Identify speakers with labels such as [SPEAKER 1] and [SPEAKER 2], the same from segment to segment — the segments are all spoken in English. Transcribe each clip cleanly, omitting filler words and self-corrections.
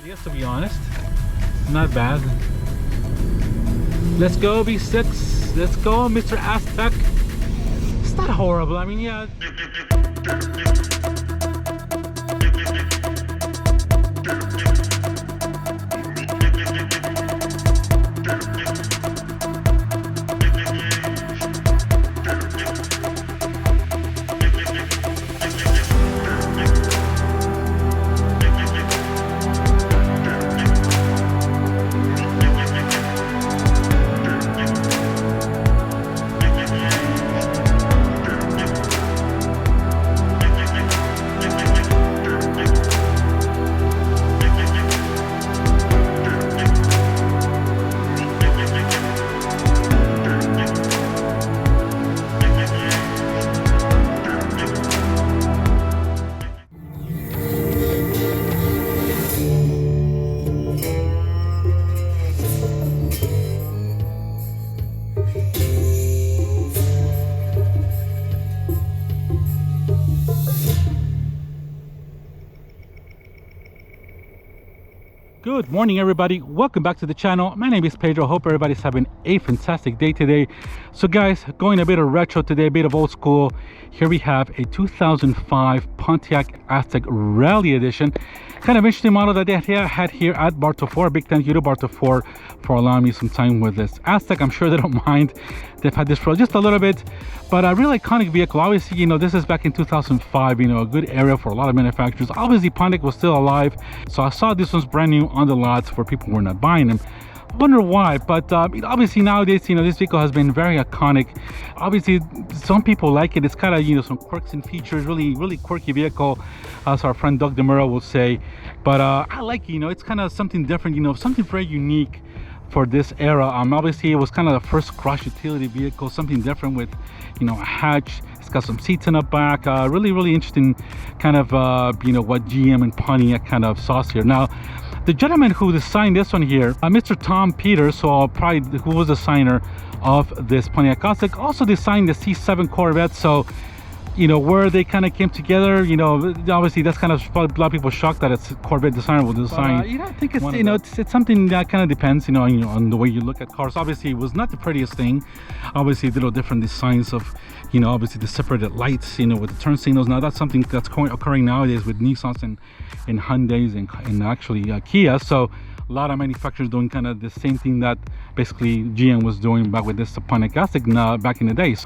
[SPEAKER 1] Yes, to be honest, not bad. Let's go V6. Let's go, Mr. Aztek. It's not horrible. I mean, yeah. Good morning, everybody. Welcome back to the channel. My name is Pedro. Hope everybody's having a fantastic day today. So guys, going a bit of retro today, a bit of old school. Here we have a 2005 Pontiac Aztek Rally Edition. Kind of interesting model that they had here at Bartofor. Big thank you to Bartofor for allowing me some time with this Aztek. I'm sure they don't mind. They've had this for just a little bit, but a really iconic vehicle. Obviously, you know, this is back in 2005, you know, a good era for a lot of manufacturers. Obviously, Pontiac was still alive, so I saw this one's brand new on the lots for people who were not buying them. I wonder why, but obviously nowadays, you know, this vehicle has been very iconic. Obviously, some people like it. It's kind of, you know, some quirks and features, really quirky vehicle, as our friend Doug DeMuro will say. But I like it, you know, it's kind of something different, you know, something very unique for this era. Obviously it was kind of the first cross utility vehicle, something different with, you know, a hatch. It's got some seats in the back. Really interesting kind of you know, what GM and Pontiac kind of sauce here. Now, the gentleman who designed this one here, Mr. Tom Peters, so probably who was the designer of this Pontiac Aztek, also designed the C7 Corvette. So, you know, where they kind of came together, you know, obviously that's kind of a lot of people shocked that it's Corvette designer will design. You know, I think it's, you know, it's something that kind of depends, you know, on the way you look at cars. Obviously it was not the prettiest thing. Obviously little different designs of, you know, obviously the separated lights, you know, with the turn signals. Now that's something that's occurring nowadays with Nissans and Hyundais and actually Kia. So a lot of manufacturers doing kind of the same thing that basically GM was doing back with this Pontiac Aztek back in the days.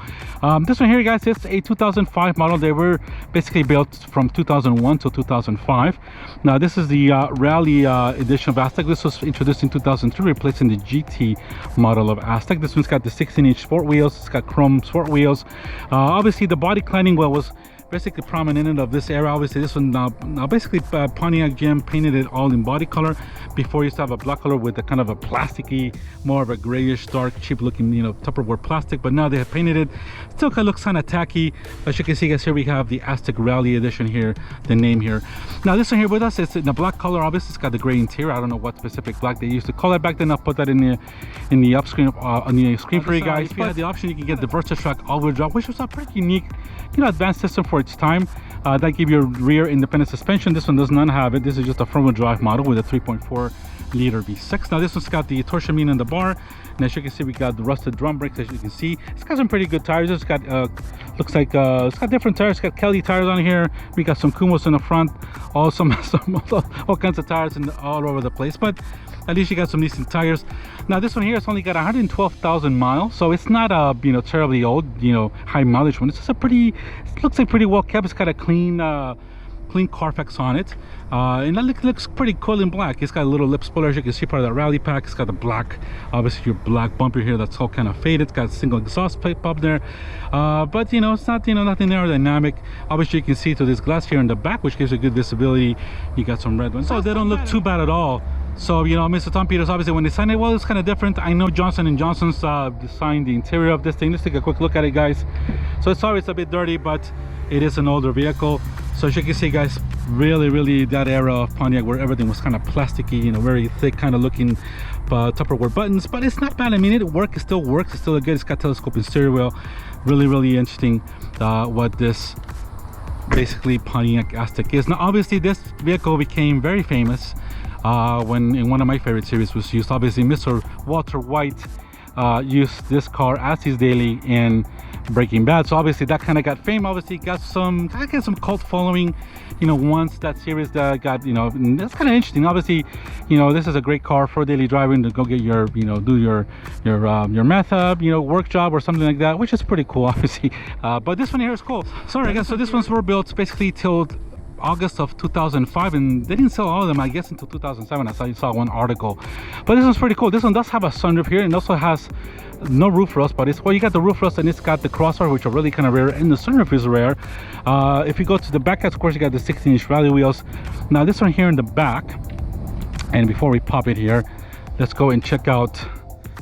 [SPEAKER 1] This one here, guys, it's a 2005 model. They were basically built from 2001 to 2005. Now this is the Rally edition of Aztek. This was introduced in 2003, replacing the GT model of Aztek. This one's got the 16-inch sport wheels. It's got chrome sport wheels. Obviously the body cladding was basically prominent of this era. Obviously this one now basically Pontiac GM painted it all in body color. Before, you used to have a black color with a kind of a plasticky, more of a grayish, dark, cheap looking, you know, Tupperware plastic, but now they have painted it. Still kind of looks kind of tacky. As you can see, guys, here we have the Aztek Rally Edition here, the name here. Now this one here with us, it's in a black color. Obviously it's got the gray interior. I don't know what specific black they used to call it back then. I'll put that in the up screen on the screen for you guys. If you had the option, you can get the VersaTrack all-wheel drive, which was a pretty unique, you know, advanced system for its time. That give you a rear independent suspension. This one does not have it. This is just a front-wheel drive model with a 3.4 liter V6. Now this one's got the torsion mean in the bar, and as you can see, we got the rusted drum brakes. As you can see, it's got some pretty good tires. It's got looks like it's got different tires. It's got Kelly tires on here. We got some Kumos in the front, all kinds of tires all over the place, but at least you got some decent tires. Now this one here, it's only got 112,000 miles, so it's not a, you know, terribly old, you know, high mileage one. It's just a pretty, it looks like pretty well kept. It's got a clean Carfax on it, and that looks pretty cool in black. It's got a little lip spoiler, as you can see, part of that rally pack. It's got the black, obviously your black bumper here that's all kind of faded. It's got a single exhaust pipe up there, but you know, it's not, you know, nothing aerodynamic. Obviously you can see through this glass here in the back, which gives you good visibility. You got some red ones, so they don't look too bad at all. So, you know, Mr. Tom Peters, obviously when they designed it, well, it's kind of different. I know Johnson & Johnson's designed the interior of this thing. Let's take a quick look at it, guys. So sorry it's a bit dirty, but it is an older vehicle. So as you can see, guys, really that era of Pontiac where everything was kind of plasticky, you know, very thick kind of looking Tupperware buttons. But it's not bad. I mean, it still works. It's still good. It's got telescoping steering wheel. Really interesting what this basically Pontiac Aztek is. Now obviously this vehicle became very famous when in one of my favorite series was used. Obviously, Mr. Walter White used this car as his daily in Breaking Bad, so obviously that kind of got fame. Obviously got some cult following, you know, once that series got, you know, that's kind of interesting. Obviously, you know, this is a great car for daily driving to go get your, you know, do your meth up, you know, work job or something like that, which is pretty cool, obviously. But this one here is cool. Sorry, I guess, so this one's were built basically till August of 2005, and they didn't sell all of them, I guess, until 2007. I saw one article, but this one's pretty cool. This one does have a sunroof here, and also has no roof rust, but it's, well, you got the roof rust and it's got the crossbar, which are really kind of rare, and the sunroof is rare. If you go to the back, of course, you got the 16-inch rally wheels. Now this one here in the back, and before we pop it here, let's go and check out.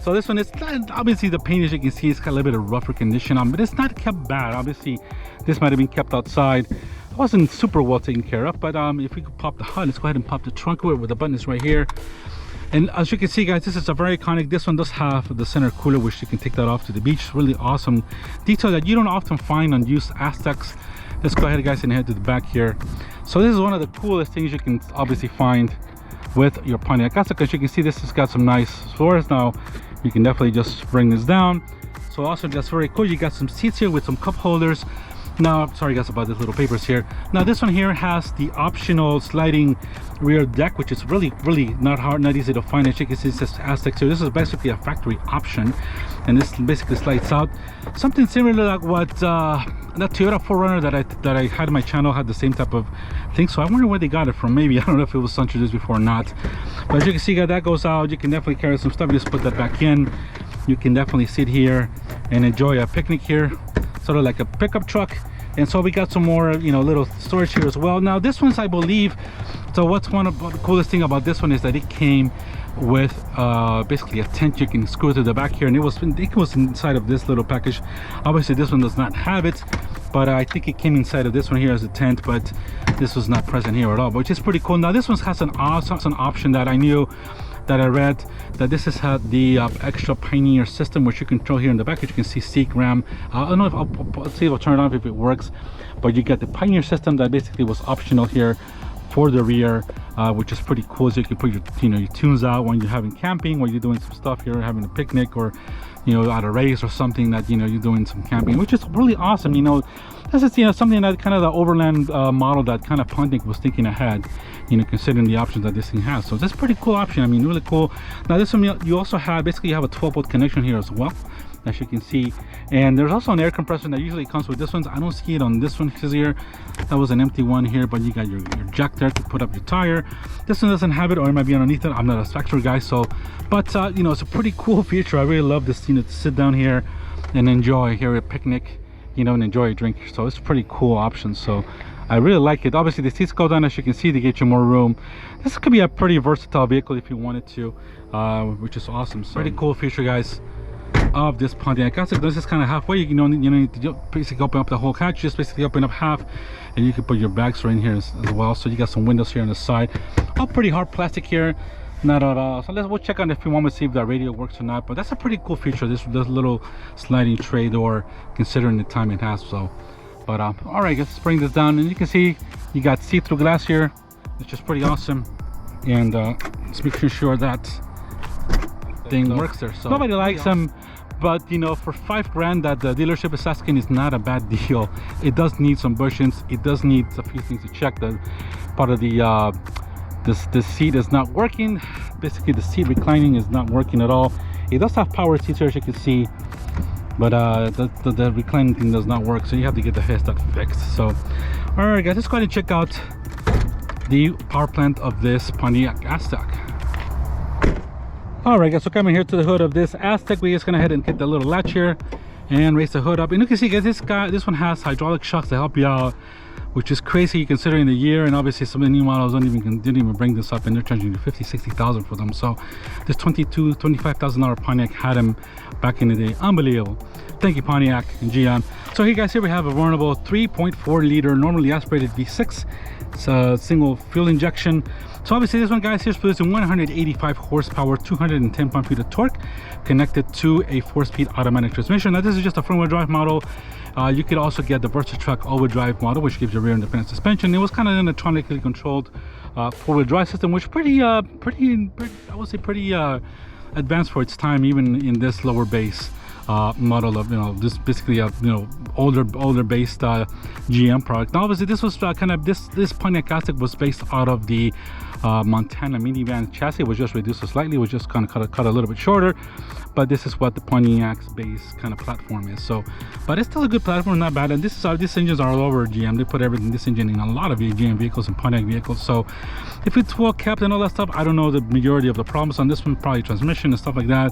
[SPEAKER 1] So this one is, obviously the paint, as you can see, it's got a little bit of rougher condition on, but it's not kept bad. Obviously this might have been kept outside. It wasn't super well taken care of, but if we could pop the hood, let's go ahead and pop the trunk where the button is right here. And as you can see, guys, this is a very iconic. This one does have the center cooler, which you can take that off to the beach. Really awesome detail that you don't often find on used Azteks. Let's go ahead, guys, and head to the back here. So this is one of the coolest things you can obviously find with your Pontiac Aztek. As you can see, this has got some nice floors. Now you can definitely just bring this down. So also that's very cool. You got some seats here with some cup holders. Now, sorry guys about these little papers here. Now this one here has the optional sliding rear deck, which is really not easy to find. As you can see, it says Aztek, so this is basically a factory option, and this basically slides out. Something similar like what that Toyota 4Runner that I had in my channel had the same type of thing. So I wonder where they got it from. Maybe, I don't know if it was introduced before or not, but as you can see, guys, that goes out. You can definitely carry some stuff. You just put that back in. You can definitely sit here and enjoy a picnic here, sort of like a pickup truck. And so we got some more, you know, little storage here as well. Now this one's, I believe, so what's one of the coolest thing about this one is that it came with basically a tent you can screw to the back here, and it was inside of this little package. Obviously this one does not have it, but I think it came inside of this one here as a tent, but this was not present here at all, which is pretty cool. Now this one has an awesome option that I knew, that I read, that this has had the extra Pioneer system, which you control here in the back. As you can see, seek RAM. I don't know if I'll see if I'll turn it on if it works, but you get the Pioneer system that basically was optional here for the rear, which is pretty cool. So you can put your, you know, your tunes out when you're having camping, when you're doing some stuff here, having a picnic, or, you know, at a race or something that, you know, you're doing some camping, which is really awesome. You know, this is, you know, something that kind of the overland model that kind of Pontiac was thinking ahead, you know, considering the options that this thing has. So that's a pretty cool option. I mean, really cool. Now this one, you also have, basically you have a 12-volt connection here as well, as you can see, and there's also an air compressor that usually comes with this one. I don't see it on this one here. That was an empty one here, but you got your jack there to put up your tire. This one doesn't have it, or it might be underneath it. I'm not a factory guy, so, but you know, it's a pretty cool feature. I really love this, you know, to sit down here and enjoy here, a picnic, you know, and enjoy a drink. So it's a pretty cool option. So I really like it. Obviously the seats go down, as you can see, to get you more room. This could be a pretty versatile vehicle if you wanted to, which is awesome. So pretty cool feature, guys, of this Pontiac Aztek. This is kind of halfway. You know, you need to basically open up the whole hatch. Just basically open up half, and you can put your bags right in here as well. So you got some windows here on the side. All pretty hard plastic here, not at all. So we'll check on if you want to see if that radio works or not. But that's a pretty cool feature. This little sliding tray door, considering the time it has. So, but all right, let's bring this down, and you can see you got see-through glass here, which is pretty awesome. And let's make sure that thing works there. So nobody likes them, but you know, for $5,000 that the dealership is asking is not a bad deal. It does need some bushings. It does need a few things to check. That part of the this seat is not working. Basically the seat reclining is not working at all. It does have power seats here, as you can see, but the reclining thing does not work, so you have to get the headset fixed. So all right, guys, let's go ahead and check out the power plant of this Pontiac Aztek. All right, guys, so coming here to the hood of this Aztek, we're just gonna head and hit the little latch here and raise the hood up. And you can see, guys, this one has hydraulic shocks to help you out, which is crazy considering the year. And obviously some of the new models didn't even bring this up, and they're charging you $50,000-$60,000 for them. So this $25,000 Pontiac had them back in the day. Unbelievable. Thank you, Pontiac and Gian. So here, guys, here we have a vulnerable 3.4 liter normally aspirated V6. It's a single fuel injection. So obviously this one, guys, here's producing 185 horsepower, 210 pound-feet of torque, connected to a 4-speed automatic transmission. Now this is just a front-wheel drive model. You could also get the VersaTrack all-wheel drive model, which gives you rear independent suspension. It was kind of an electronically controlled four-wheel drive system, which pretty I would say pretty advanced for its time, even in this lower base model of, you know, this basically a, you know, older based GM product. Now obviously this was kind of this Pontiac Aztek was based out of the Montana minivan chassis. It was just reduced slightly, was just kind of cut a little bit shorter, but this is what the Pontiac's base kind of platform is. So, but it's still a good platform, not bad. And this is these engines are all over GM. They put this engine in a lot of GM vehicles and Pontiac vehicles. So if it's well kept and all that stuff, I don't know the majority of the problems on this one, probably transmission and stuff like that.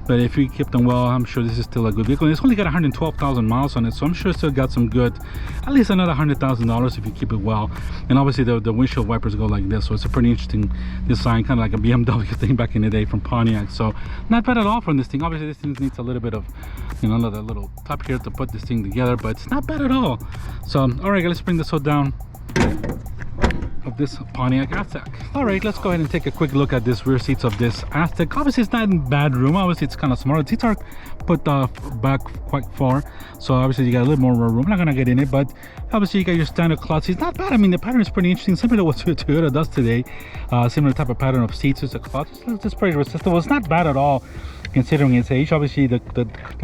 [SPEAKER 1] But if you keep them well, I'm sure this is still a good vehicle. And it's only got 112,000 miles on it, so I'm sure it's still got some good, at least another $100,000 if you keep it well. And obviously the windshield wipers go like this, so it's a pretty interesting design, kind of like a BMW thing back in the day from Pontiac. So not bad at all from this thing. Obviously this thing needs a little bit of, you know, another little top here to put this thing together, but it's not bad at all. So all right, let's bring this whole down of this Pontiac Aztek. All right, let's go ahead and take a quick look at this rear seats of this Aztek. Obviously it's not in bad room. Obviously it's kind of small. The seats are put back quite far, so obviously you got a little more room. I'm not gonna get in it, but obviously you got your standard cloth seats. Not bad. I mean, the pattern is pretty interesting, similar to what Toyota does today. Similar type of pattern of seats. It's a cloth. It's pretty resistable. It's not bad at all considering its age. Obviously the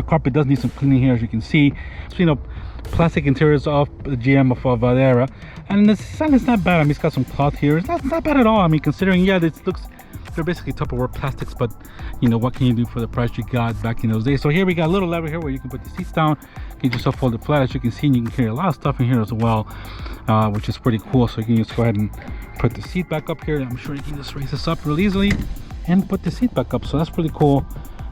[SPEAKER 1] carpet does need some cleaning here, as you can see. So, you know, plastic interiors of the GM of the era, and it's not bad. I mean, it's got some cloth here. It's not bad at all. I mean, considering, yeah, it looks, they're basically Tupperware plastics, but you know, what can you do for the price you got back in those days? So here we got a little lever here where you can put the seats down, get yourself folded flat, as you can see, and you can carry a lot of stuff in here as well, which is pretty cool. So you can just go ahead and put the seat back up here. I'm sure you can just raise this up real easily and put the seat back up. So that's pretty cool.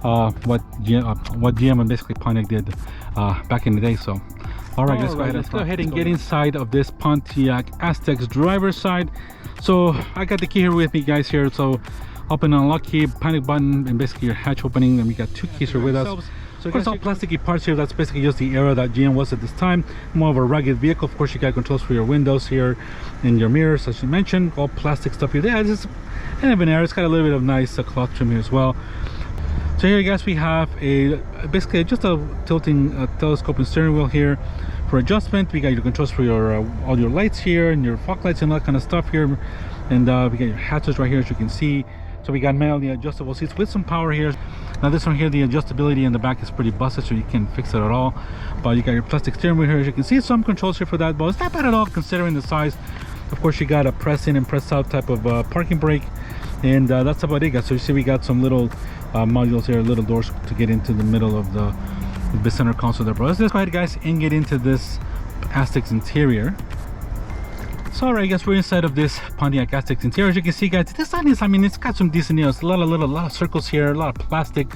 [SPEAKER 1] What GM and basically Pontiac did back in the day. So all right, let's go ahead and get inside of this Pontiac Aztek's driver's side. So I got the key here with me, guys, here. So open and unlock key, panic button, and basically your hatch opening. And we got two keys here with us. So of course, all plasticky parts here. That's basically just the era that GM was at this time. More of a rugged vehicle. Of course, you got controls for your windows here and your mirrors, as you mentioned. All plastic stuff here. Yeah, this is kind of an era. It's got a little bit of nice cloth trim here as well. So here, guys, we have basically just a tilting telescoping steering wheel here for adjustment. We got your controls for your all your lights here and your fog lights and all that kind of stuff here. And we got your hatches right here, as you can see. So we got manually adjustable seats with some power here. Now this one here, the adjustability in the back is pretty busted, so you can't fix it at all. But you got your plastic steering wheel here, as you can see. Some controls here for that, but it's not bad at all considering the size. Of course, you got a press in and press out type of parking brake, and that's about it, guys. So you see we got some little modules here, little doors to get into the middle of the center console there, bro. Let's just go ahead, guys, and get into this Aztek's interior. So all right, guys, we're inside of this Pontiac Aztek's interior. As you can see, guys, this sign is, I mean, it's got some decent nails. A lot of circles here, a lot of plastic.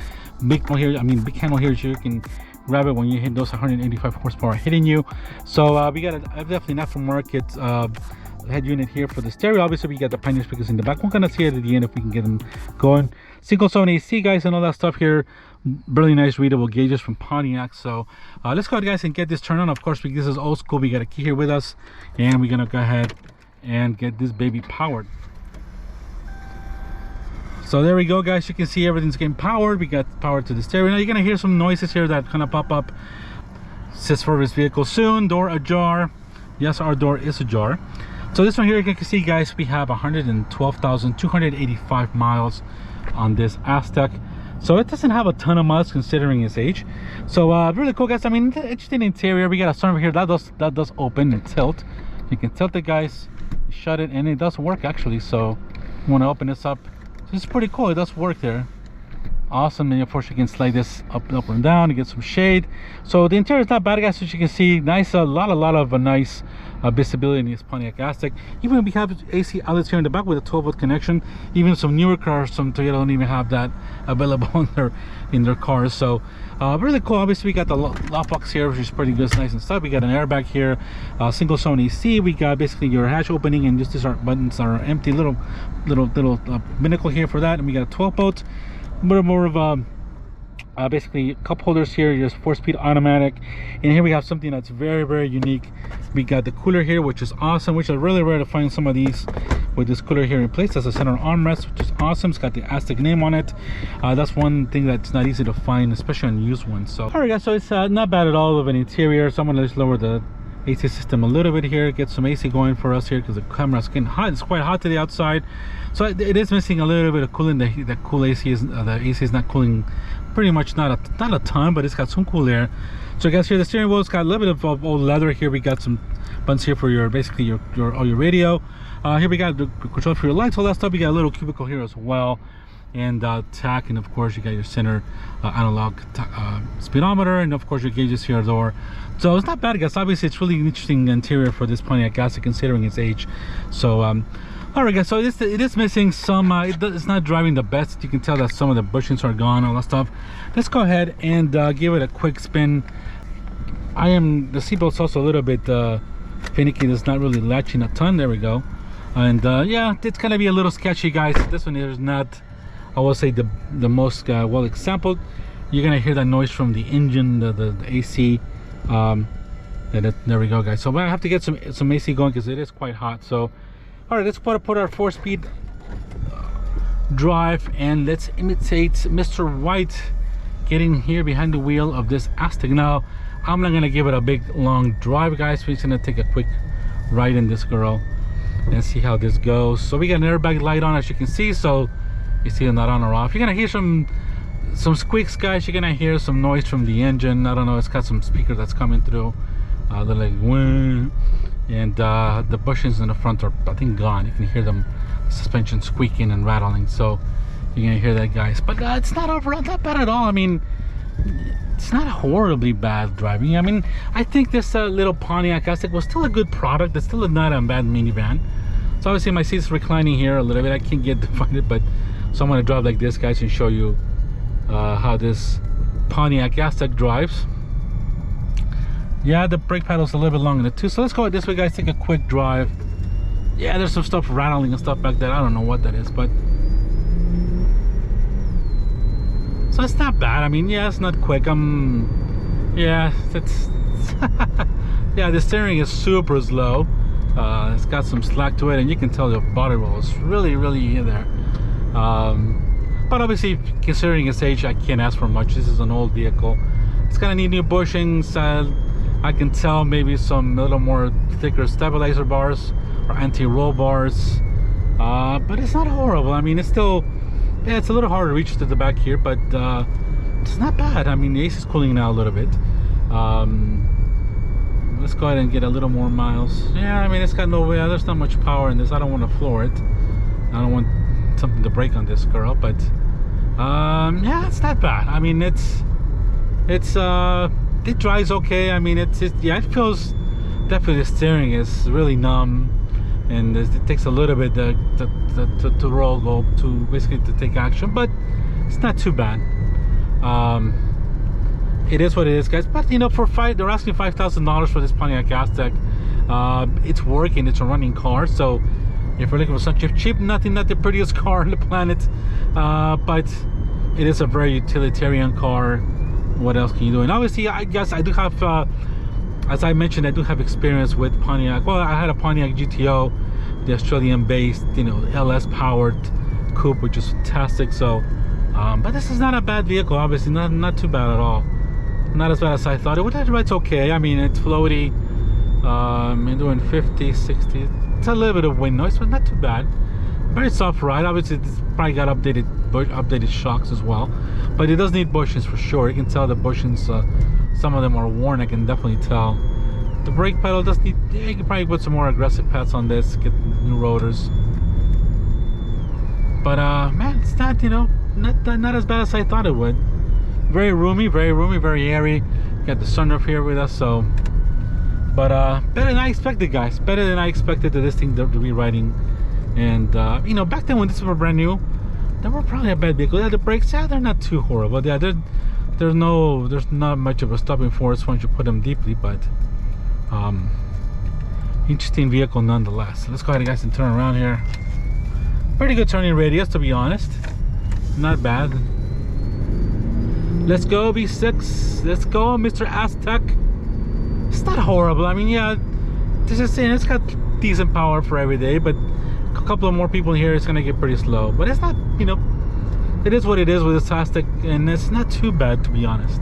[SPEAKER 1] Big panel here, I mean, big handle here, so you can grab it when you hit those 185 horsepower hitting you. So we got definitely an aftermarket head unit here for the stereo. Obviously we got the Pioneer speakers in the back. We're gonna see it at the end if we can get them going. Single zone AC, guys, and all that stuff here. Really nice readable gauges from Pontiac. So let's go ahead, guys, and get this turned on. Of course, this is old school. We got a key here with us, and we're gonna go ahead and get this baby powered. So there we go, guys. You can see everything's getting powered. We got power to the stereo. Now you're gonna hear some noises here that kind of pop up. It says service vehicle soon, door ajar. Yes, our door is ajar. So this one here, you can see, guys, we have 112,285 miles on this Aztek. So it doesn't have a ton of miles considering its age. So really cool, guys. I mean, interesting interior. We got a sunroof here that does open and tilt. You can tilt it, guys, shut it, and it does work actually. So you want to open this up. So it's pretty cool. It does work there. Awesome. And of course you can slide this up and down to get some shade. So the interior is not bad, guys, as you can see. Nice, a lot of nice visibility in this Pontiac Aztek. Even we have AC outlets here in the back with a 12-volt connection. Even some newer cars, some Toyota don't even have that available in their cars. So really cool. Obviously we got the lock box here, which is pretty good. It's nice and stuff. We got an airbag here, single zone AC. We got basically your hatch opening, and just these are buttons are empty. Little binnacle here for that, and we got a 12-volt. More of basically cup holders here, just 4-speed automatic. And here we have something that's very unique. We got the cooler here, which is awesome, which is really rare to find some of these with this cooler here in place. That's a center armrest, which is awesome. It's got the Aztek name on it. That's one thing that's not easy to find, especially on used ones. So all right, guys, so it's not bad at all of an interior. So I'm gonna just lower the AC system a little bit here, get some AC going for us here because the camera's getting hot. It's quite hot today outside, so it is missing a little bit of cooling. The cool AC is the AC is not cooling, pretty much not a ton, but it's got some cool air. So guys, here the steering wheel's got a little bit of old leather here. We got some buttons here for your basically your radio. Here we got the control for your lights, all that stuff. We got a little cubicle here as well, and tack, and of course you got your center analog speedometer, and of course your gauges here, door. So it's not bad, guys. Obviously it's really interesting interior for this Pontiac Aztek considering its age. So all right guys, so it is missing some it's not driving the best. You can tell that some of the bushings are gone, all that stuff. Let's go ahead and give it a quick spin. The seatbelt's also a little bit finicky. It's not really latching a ton. There we go. And yeah, it's gonna be a little sketchy, guys. This one is not, I will say, the most well exampled. You're gonna hear that noise from the engine, the AC. There we go, guys. So I have to get some AC going because it is quite hot. So all right, let's put our 4-speed drive, and let's imitate Mr. White getting here behind the wheel of this Aztek. Now I'm not gonna give it a big long drive, guys. We're just gonna take a quick ride in this girl and see how this goes. So we got an airbag light on, as you can see, so you see it not on or off. You're gonna hear some squeaks, guys. You're gonna hear some noise from the engine. I don't know, it's got some speaker that's coming through. They're like wah. And the bushings in the front are, I think, gone. You can hear them, suspension squeaking and rattling, so you're gonna hear that, guys. But it's not overall that bad at all. I mean, it's not horribly bad driving. I mean, I think this little Pontiac Aztek was still a good product. It's still not a bad minivan. So obviously my seat's reclining here a little bit. I can't get to find it, but so I'm gonna drive like this, guys, and show you how this Pontiac Aztek drives. Yeah, the brake pedal's a little bit long in the too. So let's go this way, guys. Take a quick drive. Yeah, there's some stuff rattling and stuff back there. I don't know what that is, but so it's not bad. I mean, yeah, it's not quick. Yeah, it's yeah, the steering is super slow. It's got some slack to it, and you can tell the body roll is really in there. But obviously, considering its age, I can't ask for much. This is an old vehicle. It's gonna need new bushings. I can tell maybe some a little more thicker stabilizer bars or anti-roll bars, but it's not horrible. I mean, it's still, yeah, it's a little hard to reach to the back here, but it's not bad. I mean, the AC is cooling now a little bit. Let's go ahead and get a little more miles. Yeah, I mean, it's got no way. There's not much power in this. I don't want to floor it. I don't want something to break on this girl, but yeah, it's not bad. I mean, it drives okay. I mean, yeah, it feels, definitely the steering is really numb, and it takes a little bit to roll, go to basically to take action, but it's not too bad. It is what it is, guys. But you know, they're asking $5,000 for this Pontiac Aztek. It's working. It's a running car, so if you're looking for something cheap, not the prettiest car on the planet, but it is a very utilitarian car. What else can you do? And obviously, I guess I do have, as I mentioned, I do have experience with Pontiac. Well, I had a Pontiac GTO, the Australian-based, you know, LS powered coupe, which is fantastic. So, but this is not a bad vehicle. Obviously, not too bad at all. Not as bad as I thought it would. It's okay. I mean, it's floaty. And doing 50, 60. It's a little bit of wind noise, but not too bad. Very soft ride. Obviously, it's probably got updated shocks as well, but it does need bushings for sure. You can tell the bushings, some of them are worn. I can definitely tell. The brake pedal does need, yeah, you can probably put some more aggressive pads on this, get new rotors. But man, it's not, you know, not as bad as I thought it would. Very roomy, very airy. Got the sunroof here with us, so. But better than I expected, guys. Better than I expected this thing to be riding. And you know, back then when this was brand new, they were probably a bad vehicle. Yeah, the brakes, yeah, they're not too horrible. Yeah, there's not much of a stopping force once you put them deeply, but interesting vehicle nonetheless. Let's go ahead, guys, and turn around here. Pretty good turning radius, to be honest. Not bad. Let's go V6. Let's go, Mr. Aztek. It's not horrible. I mean, yeah, this is saying it's got decent power for every day, but a couple of more people here, it's gonna get pretty slow. But it's not, you know, it is what it is with this Aztek, and it's not too bad, to be honest.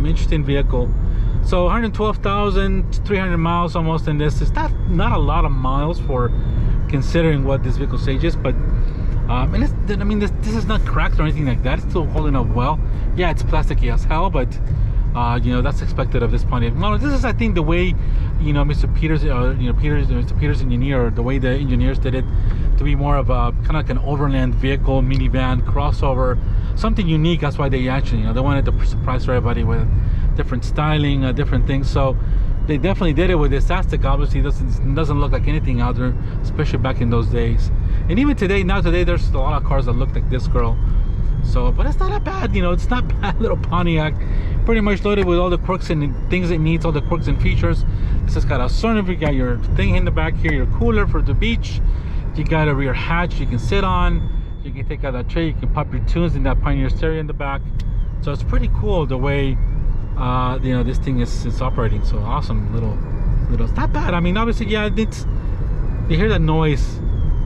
[SPEAKER 1] Interesting vehicle. So 112,300 miles almost in this. It's not a lot of miles for considering what this vehicle stage is, but and it's, I mean, this is not cracked or anything like that. It's still holding up well. Yeah, it's plasticky as hell, but you know, that's expected of this Pontiac. No, this is, I think, the way, you know, Mr. Peters, Mr. Peters engineer, or the way the engineers did it, to be more of a kind of like an overland vehicle, minivan, crossover, something unique. That's why they actually, you know, they wanted to surprise everybody with different styling, different things. So they definitely did it with this Aztek. Obviously, doesn't look like anything out there, especially back in those days. And even today, there's a lot of cars that look like this girl. So, but it's not that bad, you know. It's not bad. Little Pontiac, pretty much loaded with all the quirks and things it needs, all the quirks and features. This has got a sunroof. You got your thing in the back here, your cooler for the beach. You got a rear hatch you can sit on. You can take out that tray. You can pop your tunes in that Pioneer stereo in the back. So it's pretty cool the way you know, this thing is operating. So awesome, little. It's not bad. I mean, obviously, yeah, you hear that noise.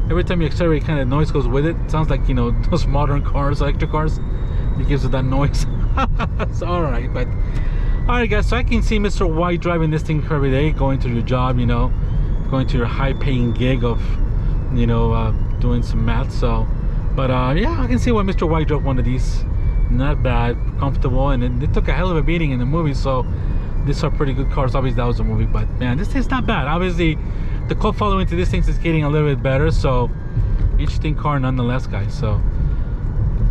[SPEAKER 1] Every time you accelerate, kind of noise goes with it. It sounds like, you know, those modern cars, electric cars. It gives it that noise. It's alright, but alright, guys. So I can see Mr. White driving this thing every day, going to your job, you know, going to your high-paying gig of, you know, doing some math. So, but yeah, I can see why Mr. White drove one of these. Not bad, comfortable, and it took a hell of a beating in the movie. So these are pretty good cars. Obviously, that was a movie, but man, this thing's not bad. Obviously, the cult following to this thing is getting a little bit better. So interesting car nonetheless, guys. So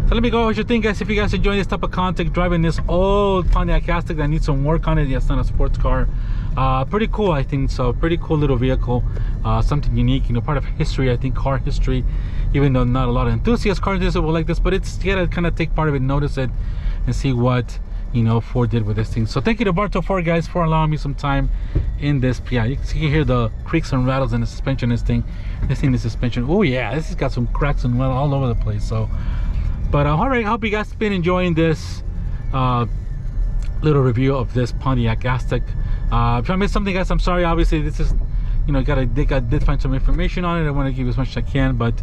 [SPEAKER 1] let me go what you think, guys. If you guys enjoy this type of content, driving this old Pontiac Aztek that needs some work on it. Yeah, it's not a sports car. Pretty cool, I think. So pretty cool little vehicle, something unique, you know, part of history, I think, car history. Even though not a lot of enthusiast car enthusiasts will like this, but it's, you gotta kind of take part of it, notice it, and see what, you know, Ford did with this thing. So thank you to Barto Ford, guys, for allowing me some time in this. Yeah, you can hear the creaks and rattles in the suspension. This thing, the suspension, oh yeah, this has got some cracks and all over the place. So, but all right, I hope you guys been enjoying this little review of this Pontiac Aztek. If I missed something, guys, I'm sorry. Obviously, this is, you know, I did find some information on it. I want to give you as much as I can, but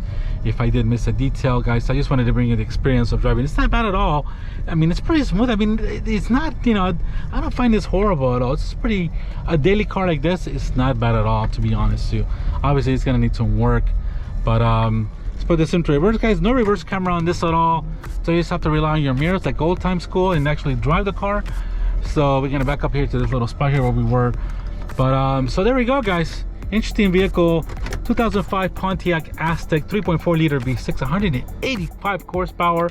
[SPEAKER 1] if I did miss a detail, guys, I just wanted to bring you the experience of driving. It's not bad at all. I mean, it's pretty smooth. I mean, it's not, you know, I don't find this horrible at all. It's pretty, a daily car like this, it's not bad at all, to be honest with you. Obviously, it's gonna need some work, but let's put this into reverse, guys. No reverse camera on this at all, so you just have to rely on your mirrors like old time school and actually drive the car. So we're gonna back up here to this little spot here where we were, but so there we go, guys. Interesting vehicle, 2005 Pontiac Aztek, 3.4 liter V6, 185 horsepower.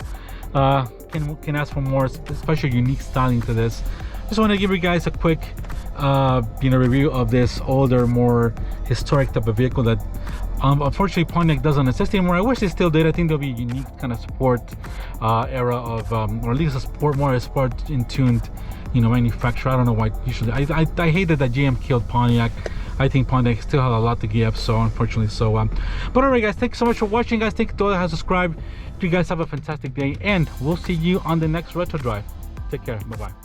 [SPEAKER 1] Can ask for more, especially unique styling to this. Just want to give you guys a quick you know, review of this older, more historic type of vehicle that unfortunately Pontiac doesn't exist anymore. I wish they still did. I think there'll be a unique kind of sport era of or at least a sport, more a sport in tuned, you know, manufacturer. I don't know why usually I hate that GM killed Pontiac. I think Pontiac still has a lot to give, so unfortunately. So but alright, guys, thanks so much for watching, guys. Thank you to all that have subscribed. You guys have a fantastic day, and we'll see you on the next retro drive. Take care. Bye bye.